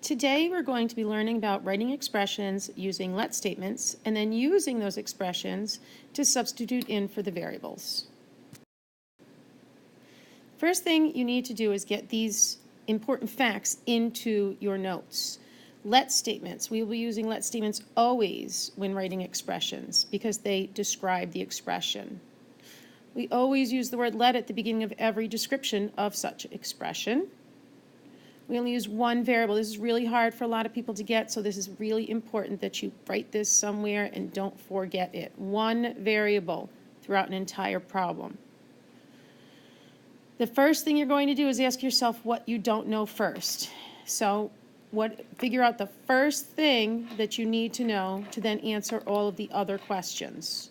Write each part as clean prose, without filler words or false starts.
Today we're going to be learning about writing expressions using let statements and then using those expressions to substitute in for the variables. First thing you need to do is get these important facts into your notes. Let statements. We will be using let statements always when writing expressions because they describe the expression. We always use the word let at the beginning of every description of such expression. We only use one variable. This is really hard for a lot of people to get, so this is really important that you write this somewhere and don't forget it. One variable throughout an entire problem. The first thing you're going to do is ask yourself what you don't know first. So figure out the first thing that you need to know to then answer all of the other questions.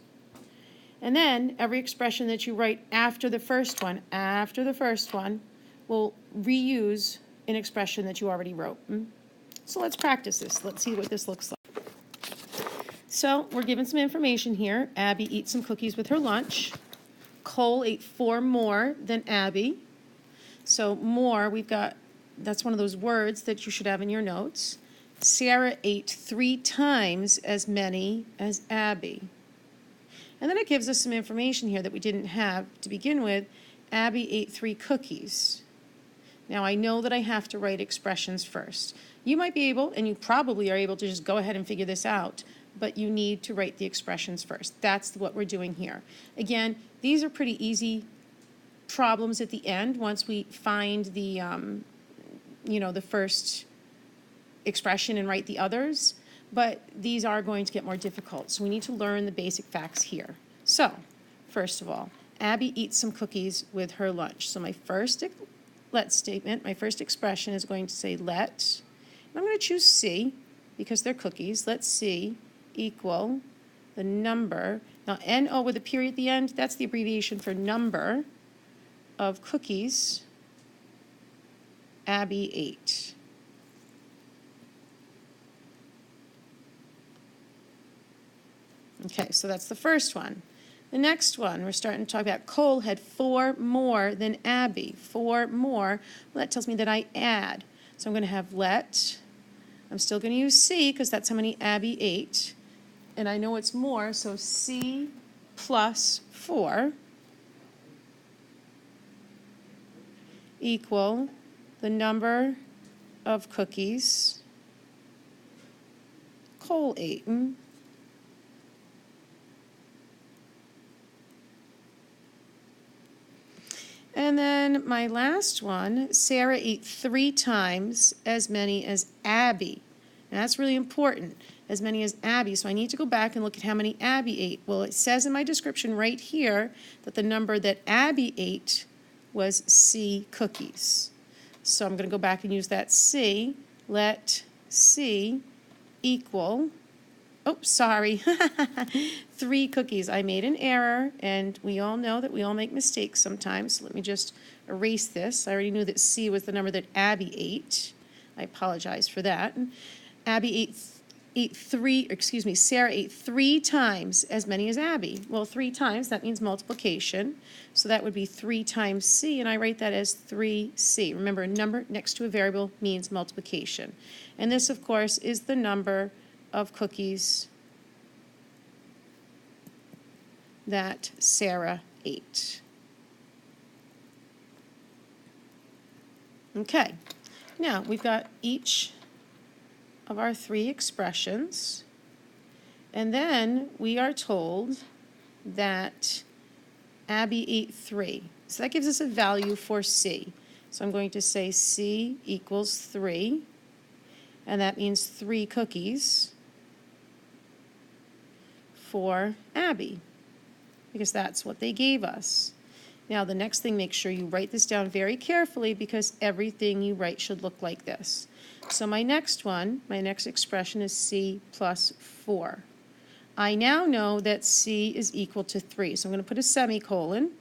And then every expression that you write after the first one will reuse an expression that you already wrote. So let's practice this. Let's see what this looks like. So we're given some information here. Abby eats some cookies with her lunch. Cole ate 4 more than Abby. So more, that's one of those words that you should have in your notes. Sarah ate 3 times as many as Abby. And then it gives us some information here that we didn't have to begin with. Abby ate 3 cookies. Now, I know that I have to write expressions first. You might be able, and you probably are able, to just go ahead and figure this out, but you need to write the expressions first. That's what we're doing here. Again, these are pretty easy problems at the end once we find the first expression and write the others, but these are going to get more difficult, so we need to learn the basic facts here. So, first of all, Abby eats some cookies with her lunch. So my first let statement, my first expression is going to say let. And I'm going to choose C because they're cookies. Let C equal the number. Now, N-O with a period at the end, that's the abbreviation for number of cookies Abby ate. Okay, so that's the first one. The next one, we're starting to talk about Cole had 4 more than Abby. 4 more. Well, that tells me that I add. So I'm going to have let. I'm still going to use C because that's how many Abby ate. And I know it's more, so C plus 4 equal the number of cookies Cole ate. And then my last one, Sarah ate 3 times as many as Abby. And that's really important, as many as Abby. So I need to go back and look at how many Abby ate. Well, it says in my description right here that the number that Abby ate was C cookies. So I'm going to go back and use that C. Let C equal, 3 cookies. I made an error, and we all know that we all make mistakes sometimes. So let me just erase this. I already knew that C was the number that Abby ate. I apologize for that. Sarah ate 3 times as many as Abby. Well, 3 times, that means multiplication. So that would be 3 times C, and I write that as 3C. Remember, a number next to a variable means multiplication. And this, of course, is the number of cookies that Sarah ate. Okay, now we've got each of our 3 expressions, and then we are told that Abby ate 3. So that gives us a value for C. So I'm going to say C equals 3, and that means 3 cookies for Abby, because that's what they gave us. Now, the next thing, make sure you write this down very carefully because everything you write should look like this. So my next expression is C plus 4. I now know that C is equal to 3. So I'm going to put a semicolon,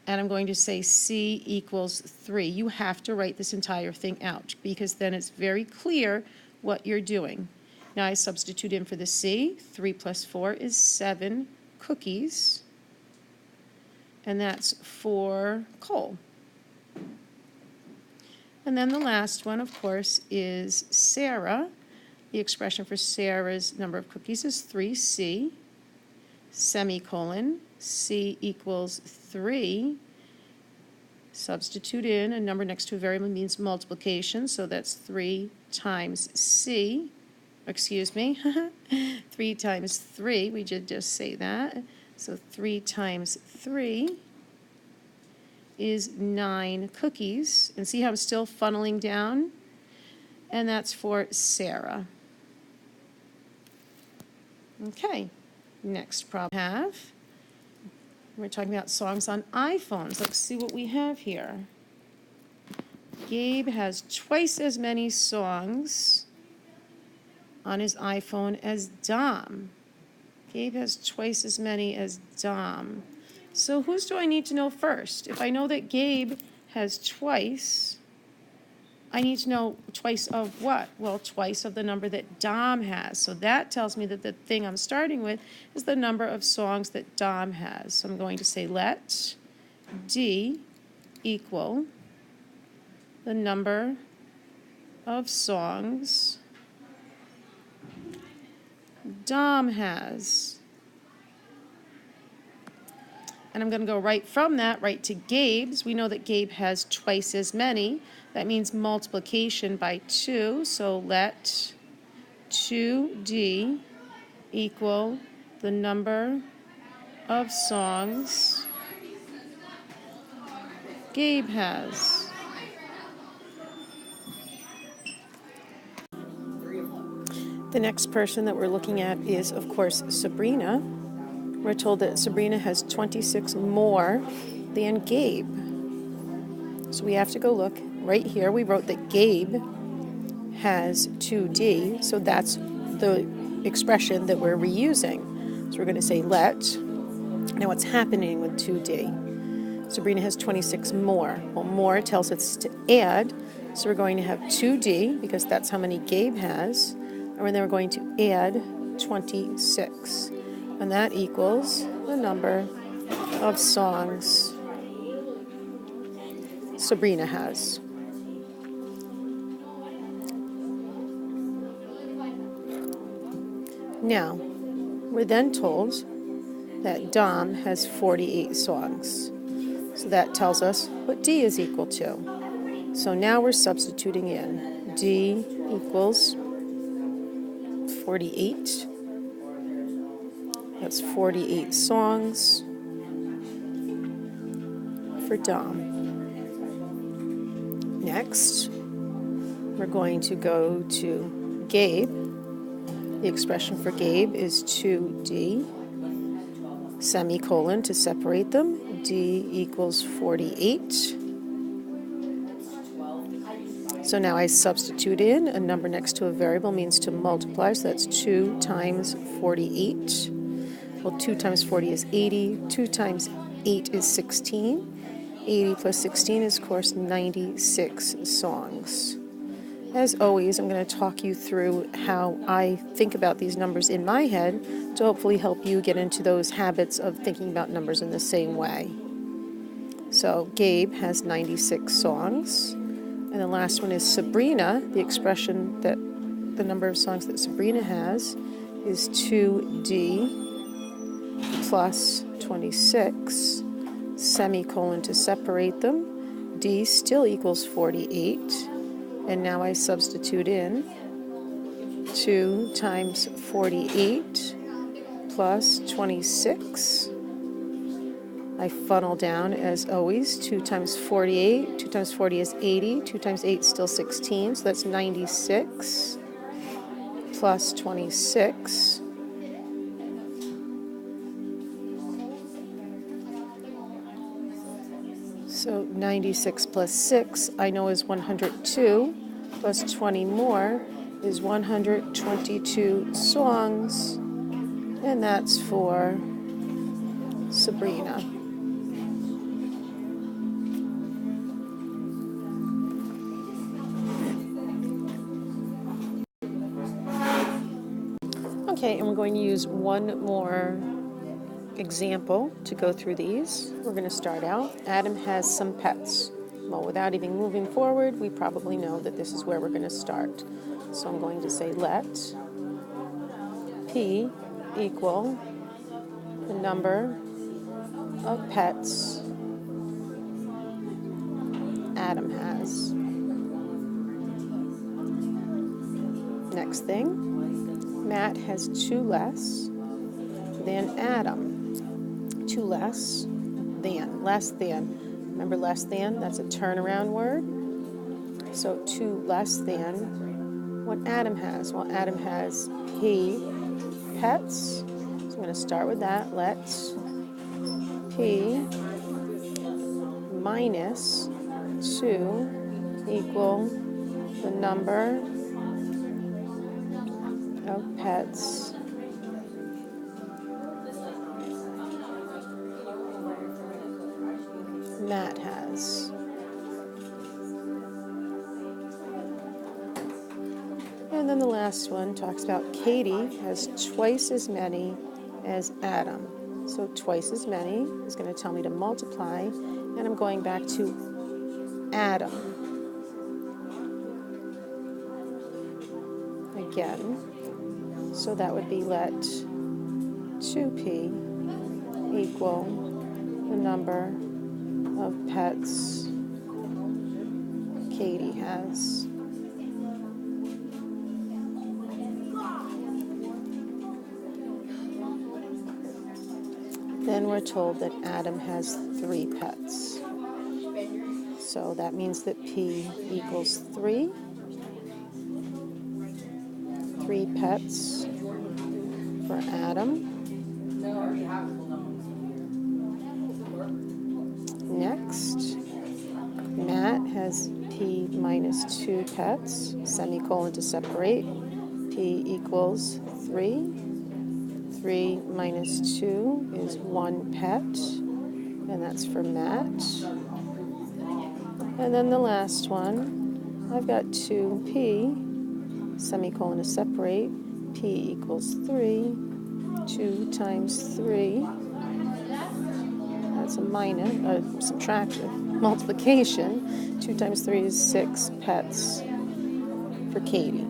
and I'm going to say C equals 3. You have to write this entire thing out because then it's very clear what you're doing. Now I substitute in for the C. 3 plus 4 is 7 cookies, and that's for Cole. And then the last one, of course, is Sarah. The expression for Sarah's number of cookies is 3C, semicolon, C equals 3. Substitute in a number next to a variable means multiplication, so that's 3 times C. Excuse me, 3 times 3, we did just say that. So 3 times 3 is 9 cookies. And see how I'm still funneling down? And that's for Sarah. Okay, next problem we have. We're talking about songs on iPhones. Let's see what we have here. Gabe has twice as many songs on his iPhone as Dom. Gabe has twice as many as Dom. So whose do I need to know first? If I know that Gabe has twice, I need to know twice of what? Well, twice of the number that Dom has. So that tells me that the thing I'm starting with is the number of songs that Dom has. So I'm going to say let D equal the number of songs Dom has. And I'm going to go right from that right to Gabe's. We know that Gabe has twice as many. That means multiplication by 2. So let 2D equal the number of songs Gabe has. The next person that we're looking at is, of course, Sabrina. We're told that Sabrina has 26 more than Gabe. So we have to go look. Right here, we wrote that Gabe has 2D, so that's the expression that we're reusing. So we're going to say let. Now what's happening with 2D? Sabrina has 26 more. Well, more tells us to add, so we're going to have 2D, because that's how many Gabe has, and then we're going to add 26. And that equals the number of songs Sabrina has. Now, we're then told that Dom has 48 songs. So that tells us what D is equal to. So now we're substituting in. D equals 48. That's 48 songs for Dom. Next, we're going to go to Gabe. The expression for Gabe is 2D, semicolon to separate them. D equals 48. So now I substitute in a number next to a variable means to multiply, so that's 2 times 48. Well, 2 times 40 is 80. 2 times 8 is 16. 80 plus 16 is, of course, 96 songs. As always, I'm going to talk you through how I think about these numbers in my head to hopefully help you get into those habits of thinking about numbers in the same way. So Gabe has 96 songs. And the last one is Sabrina. The expression that the number of songs that Sabrina has is 2D plus 26, semicolon to separate them. D still equals 48. And now I substitute in 2 times 48 plus 26. I funnel down, as always, 2 times 48. 2 times 40 is 80. 2 times 8 is still 16, so that's 96 plus 26. So 96 plus 6, I know is 102, plus 20 more is 122 songs, and that's for Sabrina. Okay, and we're going to use one more example to go through these. We're going to start out. Adam has some pets. Well, without even moving forward, we probably know that this is where we're going to start. So I'm going to say let P equal the number of pets Adam has. Next thing, Matt has 2 less than Adam. 2 less than. Remember less than? That's a turnaround word. So 2 less than what Adam has. Well, Adam has P pets. So I'm going to start with that. Let P minus 2 equal the number of pets Matt has. And then the last one talks about Katie has twice as many as Adam. So twice as many is going to tell me to multiply, and I'm going back to Adam. Again, so that would be let 2P equal the number of pets Katie has. Then we're told that Adam has 3 pets. So that means that P equals 3. 3 pets for Adam. Next, Matt has P minus 2 pets, semicolon to separate. P equals 3. 3 minus 2 is 1 pet, and that's for Matt. And then the last one, I've got 2P, semicolon to separate. P equals 3. 2 times 3, that's a minus, subtraction, multiplication. 2 times 3 is 6 pets for Katie.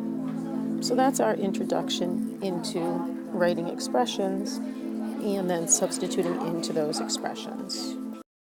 So that's our introduction into writing expressions and then substituting into those expressions.